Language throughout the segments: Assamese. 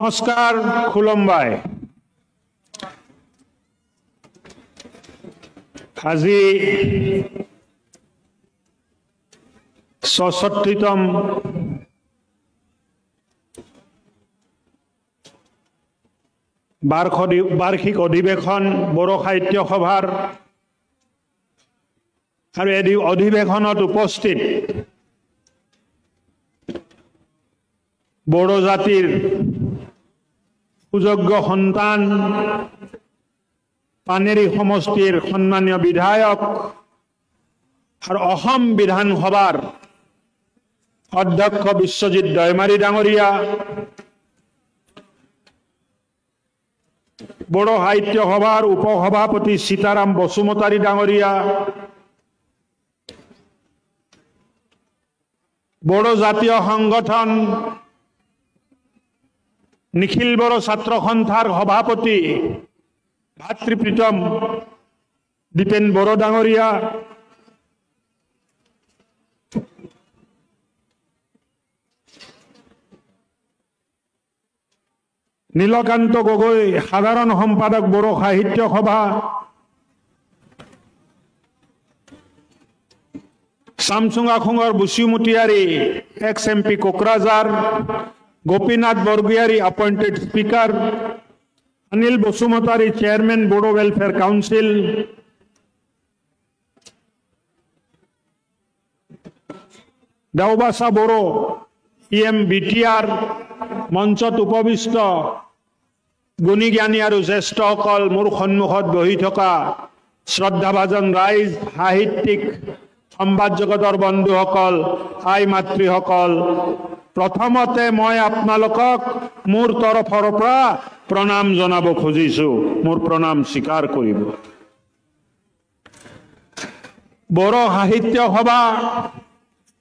নমস্কাৰ খুলম্বাই আজি ৬৬তম বাৰ্ষিক অধিৱেশন বড়ো সাহিত্য সভাৰ আৰু এই অধিৱেশনত উপস্থিত বড়ো জাতিৰ সুযোগ্য সন্তান পানেৰী সমষ্টিৰ সন্মানীয় বিধায়ক আৰু অসম বিধানসভাৰ অধ্যক্ষ বিশ্বজিৎ দৈমাৰী ডাঙৰীয়া, বড়ো সাহিত্য সভাৰ উপসভাপতি সীতাৰাম বসুমতাৰী ডাঙৰীয়া, বড়ো জাতীয় সংগঠন নিখিল বড়ো ছাত্ৰ সন্থাৰ সভাপতি ভাতৃপ্ৰীতম দীপেন বড়ো ডাঙৰীয়া, নীলকান্ত গগৈ সাধাৰণ সম্পাদক বড়ো সাহিত্য সভা, চামচুঙা খুঙৰ বুচিমুটিয়াৰী ex MP Kokrajhar, Gopinath Borgohain appointed speaker, Anil Basumatary chairman Bodo welfare council, দেওবাসা বড়ো EM BTR, মঞ্চত উপবিষ্ট গুণী জ্ঞানী আৰু জ্যেষ্ঠসকল, মোৰ সন্মুখত বহি থকা শ্ৰদ্ধাভাজন ৰাইজ, সাহিত্যিক সংবাদ জগতৰ বন্ধুসকল, আই মাতৃসকল, প্ৰথমতে মই আপোনালোকক মোৰ তৰফৰ পৰা প্ৰণাম জনাব খুজিছো। মোৰ প্ৰণাম স্বীকাৰ কৰিব। বড়ো সাহিত্য সভা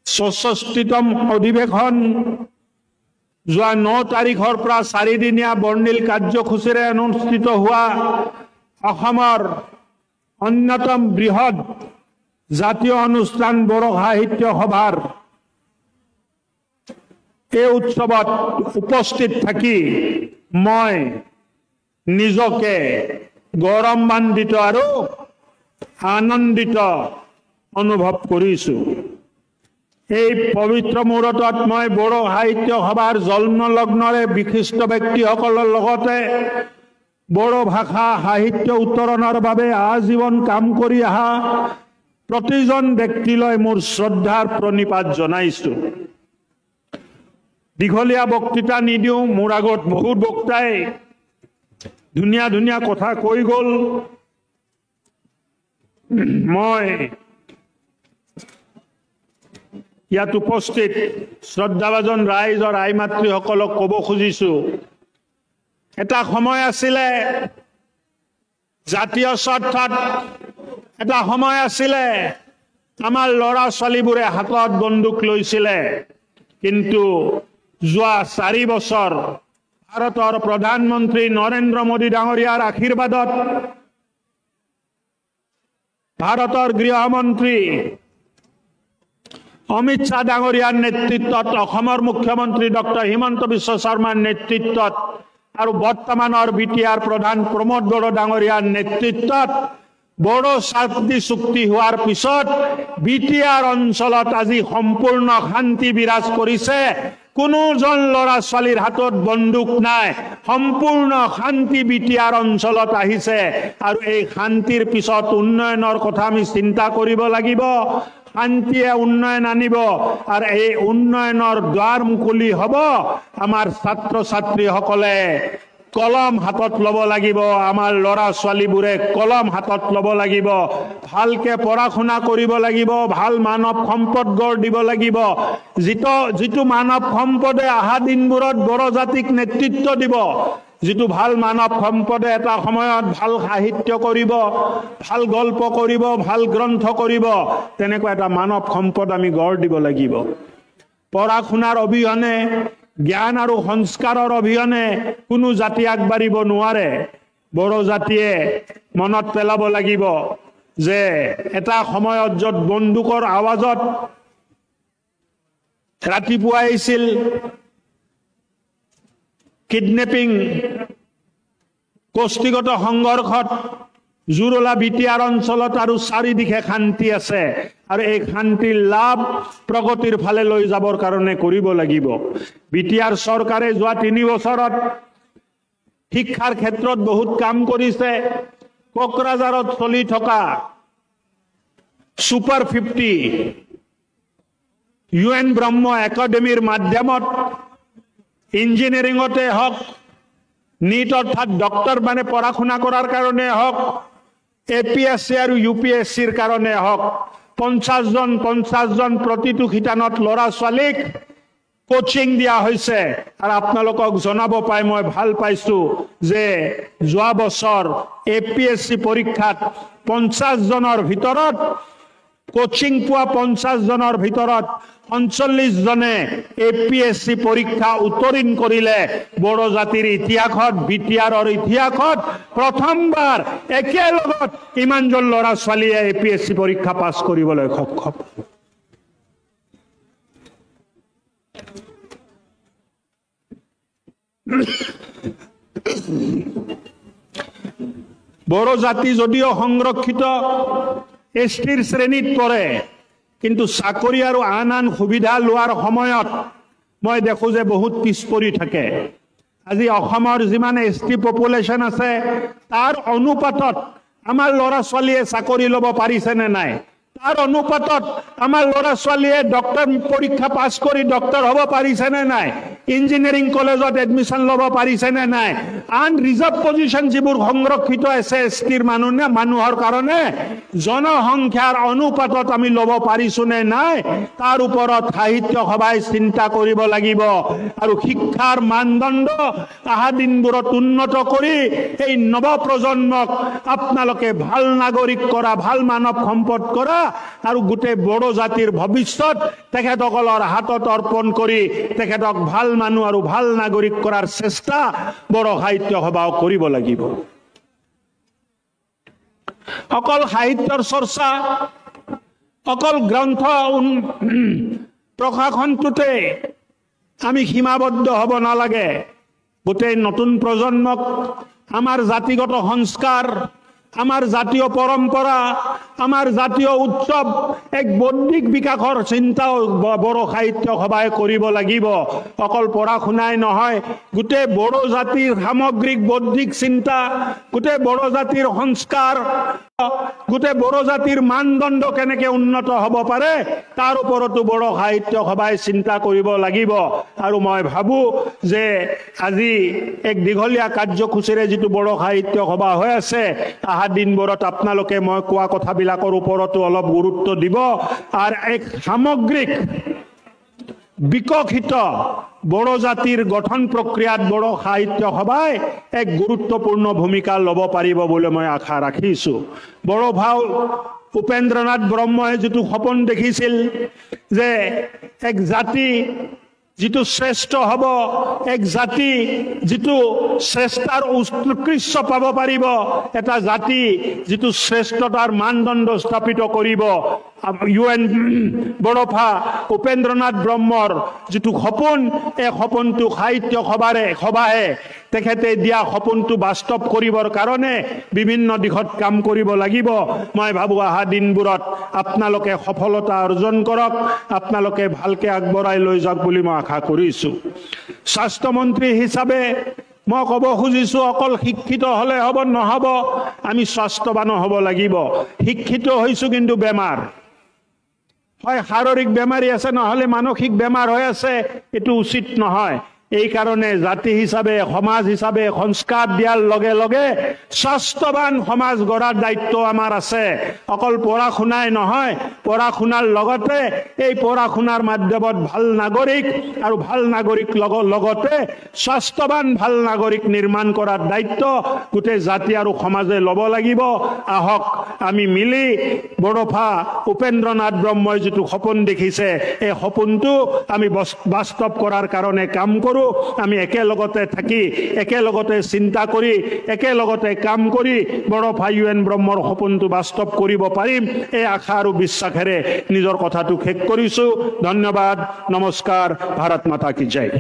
৬৬তম অধিৱেশন যোৱা ৯ তাৰিখৰ পৰা 4দিনীয়া বৰ্ণিল কাৰ্যসূচীৰে অনুষ্ঠিত হোৱা অসমৰ অন্যতম বৃহৎ জাতীয় অনুষ্ঠান বড়ো সাহিত্য সভাৰ এই উৎসৱত উপস্থিত থাকি মই নিজকে গৌৰৱান্বিত আৰু আনন্দিত অনুভৱ কৰিছো। এই পবিত্ৰ মুহূৰ্তত মই বড়ো সাহিত্য সভাৰ জন্মলগ্নৰে বিশিষ্ট ব্যক্তিসকলৰ লগতে বড়ো ভাষা সাহিত্য উত্তৰণৰ বাবে আজীৱন কাম কৰি অহা প্ৰতিজন ব্যক্তিলৈ মোৰ শ্ৰদ্ধাৰ প্ৰণিপাত জনাইছো। দীঘলীয়া বক্তৃতা নিদিওঁ, মোৰ আগত বহুত বক্তাই ধুনীয়া ধুনীয়া কথা কৈ গ'ল। মই ইয়াত উপস্থিত শ্ৰদ্ধাভাজন ৰাইজ আৰু আই মাতৃসকলক ক'ব খুজিছো, এটা সময় আছিলে জাতীয় স্বাৰ্থত, এটা সময় আছিলে আমাৰ ল'ৰা ছোৱালীবোৰে হাতত বন্দুক লৈছিলে, কিন্তু যোৱা 4 বছৰ ভাৰতৰ প্ৰধানমন্ত্ৰী নৰেন্দ্ৰ মোদী ডাঙৰীয়াৰ আশীৰ্বাদত, ভাৰতৰ গৃহমন্ত্ৰী অমিত শ্বাহ ডাঙৰীয়াৰ নেতৃত্বত, অসমৰ মুখ্যমন্ত্ৰী ডক্টৰ হিমন্ত বিশ্ব শৰ্মাৰ নেতৃত্বত আৰু বৰ্তমানৰ BTR প্ৰধান প্ৰমোদ বড়ো ডাঙৰীয়াৰ নেতৃত্বত বড়ো শান্তি চুক্তি হোৱাৰ পিছত BTR অঞ্চলত আজি সম্পূৰ্ণ শান্তি বিৰাজ কৰিছে। কোনোজন ল'ৰা ছোৱালীৰ হাতত বন্দুক নাই, সম্পূৰ্ণ শান্তি BTR অঞ্চলত আহিছে। আৰু এই শান্তিৰ পিছত উন্নয়নৰ কথা আমি চিন্তা কৰিব লাগিব। শান্তিয়ে উন্নয়ন আনিব আৰু এই উন্নয়নৰ দ্বাৰ মুকলি হ'ব আমাৰ ছাত্ৰ ছাত্ৰীসকলে কলম হাতত ল'ব লাগিব, আমাৰ ল'ৰা ছোৱালীবোৰে কলম হাতত ল'ব লাগিব, ভালকে পঢ়া শুনা কৰিব লাগিব, ভাল মানৱ সম্পদ গঢ় দিব লাগিব। যিটো মানৱ সম্পদে অহা দিনবোৰত বড়ো জাতিক নেতৃত্ব দিব, যিটো ভাল মানৱ সম্পদে এটা সময়ত ভাল সাহিত্য কৰিব, ভাল গল্প কৰিব, ভাল গ্ৰন্থ কৰিব, তেনেকুৱা এটা মানৱ সম্পদ আমি গঢ় দিব লাগিব। পঢ়া শুনাৰ অবিহনে, জ্ঞান আৰু সংস্কাৰৰ অবিহনে কোনো জাতি আগবাঢ়িব নোৱাৰে। বড়ো জাতিয়ে মনত পেলাব লাগিব যে এটা সময়ত য'ত বন্দুকৰ আৱাজত ৰাতিপুৱা আহিছিল কিডনেপিং গোষ্ঠীগত সংঘৰ্ষত জুৰুলা বিটিআৰ অঞ্চলত আৰু চাৰিদিশে শান্তি আছে আৰু এই শান্তিৰ লাভ প্ৰগতিৰ ফালে লৈ যাবৰ কাৰণে কৰিব লাগিব বিটিআৰ চৰকাৰে যোৱা 3 বছৰত শিক্ষাৰ ক্ষেত্ৰত বহুত কাম কৰিছে কোকৰাঝাৰত চলি থকা সুপাৰ 50 UN ব্ৰহ্ম একাডেমীৰ মাধ্যমত ইঞ্জিনিয়াৰিংতে হওক নীট অৰ্থাৎ ডক্টৰ মানে পঢ়া শুনা কৰাৰ কাৰণে হওক APSC আৰু UPSCৰ কাৰণে হওক 50 জন প্ৰতিটো শিতানত ল'ৰা ছোৱালীক কোচিং দিয়া হৈছে আৰু আপোনালোকক জনাব পাই মই ভাল পাইছো যে যোৱা বছৰ APSC পৰীক্ষাত 50 জনৰ ভিতৰত কোচিং পোৱা 50 জনৰ ভিতৰত 39 জনে APSC পৰীক্ষা উত্তীৰ্ণ কৰিলে বড়ো জাতিৰ ইতিহাসত বিটিআৰৰ ইতিহাসত প্ৰথমবাৰ একেলগত ইমানজন ল'ৰা ছোৱালীয়ে APSC পৰীক্ষা পাছ কৰিবলৈ সক্ষম বড়ো জাতি যদিও সংৰক্ষিত STৰ শ্ৰেণীত পৰে কিন্তু চাকৰি আৰু আন সুবিধা লোৱাৰ সময়ত মই দেখো যে বহুত পিছ পৰি থাকে আজি অসমৰ যিমান ST পপুলেশ্যন আছে তাৰ অনুপাতত আমাৰ ল'ৰা ছোৱালীয়ে চাকৰি ল'ব পাৰিছে নে নাই তাৰ অনুপাতত আমাৰ ল'ৰা ছোৱালীয়ে ডক্টৰ পৰীক্ষা পাছ কৰি ডক্টৰ হ'ব পাৰিছে নে নাই ইঞ্জিনিয়াৰিং কলেজত এডমিশন ল'ব পাৰিছে নে নাই আন ৰিজাৰ্ভ পজিশন যিবোৰ সংৰক্ষিত আছে STৰ মানুহৰ কাৰণে জনসংখ্যাৰ অনুপাতত আমি ল'ব পাৰিছো নে নাই তাৰ ওপৰত সাহিত্য সভাই চিন্তা কৰিব লাগিব আৰু শিক্ষাৰ মানদণ্ড আহা দিনবোৰত উন্নত কৰি এই নৱ প্ৰজন্মক আপোনালোকে ভাল নাগৰিক কৰা ভাল মানৱ সম্পদ কৰা আৰু গোটেই বড়ো জাতিৰ ভৱিষ্যত তেখেতসকলৰ হাতত অৰ্পণ কৰি তেখেতক ভাল মানুহ আৰু ভাল নাগৰিক কৰাৰ চেষ্টা বড়ো সাহিত্য সভাও কৰিব লাগিব অকল সাহিত্যৰ চৰ্চা অকল গ্ৰন্থ প্ৰকাশনটোতে আমি সীমাবদ্ধ হ'ব নালাগে গোটেই নতুন প্ৰজন্মক আমাৰ জাতিগত সংস্কাৰ আমাৰ জাতীয় পৰম্পৰা আমাৰ জাতীয় উৎসৱ এক বৌদ্ধিক বিকাশৰ চিন্তাও বড়ো সাহিত্য সভাই কৰিব লাগিব অকল পঢ়া শুনাই নহয় গোটেই বড়ো জাতিৰ সামগ্ৰিক বৌদ্ধিক চিন্তা গোটেই বড়ো জাতিৰ সংস্কাৰ গোটেই বড়ো জাতিৰ মানদণ্ড কেনেকৈ উন্নত হ'ব পাৰে তাৰ ওপৰতো বড়ো সাহিত্য সভাই চিন্তা কৰিব লাগিব আৰু মই ভাবো যে আজি এক দীঘলীয়া কাৰ্যসূচীৰে যিটো বড়ো সাহিত্য সভা হৈ আছে আহা দিনবোৰত আপোনালোকে মই কোৱা কথাবিলাকৰ ওপৰতো অলপ গুৰুত্ব দিব আৰু এক সামগ্ৰিক বিকশিত বড়ো জাতিৰ গঠন প্ৰক্ৰিয়াত বড়ো সাহিত্য সভাই এক গুৰুত্বপূৰ্ণ ভূমিকা ল'ব পাৰিব বুলি মই আশা ৰাখিছো বড়ো ভাও উপেন্দ্ৰনাথ ব্ৰহ্মই যেটো সপোন দেখিছিল যে এক জাতি जितु श्रेष्ठ हब एक जाति जितु श्रेष्ठार उत्कृष्ट पाब पारिब एटा जाति जितु श्रेष्ठतार मानदंड स्थापित करिब UN बड़फा उपेन्द्रनाथ ब्रह्मर जितु सपन ए सपनटु साहित्य सभाए तेखेते दिया सपनटु बास्तव करिबर कारणे विभिन्न दिशत काम करिब লাগিব মই ভাবো আহা দিনবোৰত আপোনালোকে সফলতা অৰ্জন কৰক আপোনালোকে ভালকে আগবঢ়াই লৈ যাওক বুলি মই আশা কৰিছো স্বাস্থ্য মন্ত্ৰী হিচাপে মই কব খুজিছো অকল শিক্ষিত হলে হ'ব নহব আমি স্বাস্থ্যবান হ'ব লাগিব শিক্ষিত হৈছো কিন্তু বেমাৰ হয় শাৰীৰিক বেমাৰী আছে নহলে মানসিক বেমাৰ হৈ আছে এটো উচিত নহয় এই কারণে জাতি হিসাবে সমাজ হিসাবে সংস্কার দিয়ার লগে লগে স্বাস্থ্যবান সমাজ গড়ার দায়িত্ব আমার আছে অকল পড়া শুনাই নহয় পড়া শুনার লগতে এই পড়া শুনার মাধ্যমত ভাল নাগরিক আর ভাল নাগরিক লগতে স্বাস্থ্যবান ভাল নাগরিক নির্মাণ করার দায়িত্ব গোটে জাতি আর সমাজে লব লাগিব আহক আমি মিলি বড়ফা উপেন্দ্রনাথ ব্রহ্মই যেটো সপন দেখিছে এই সপনটো আমি বাস্তব করার কারণে কাম করো আমি একেলগতে থাকি একেলগতে চিন্তা কৰি একেলগতে কাম কৰি বড়ফা UN ব্ৰহ্মৰ সপনটো বাস্তৱ কৰিব পাৰিম এই আশা আৰু বিশ্বাসেৰে নিজৰ কথাটো শেষ কৰিছো ধন্যবাদ নমস্কাৰ ভাৰত মাতা কি জয়।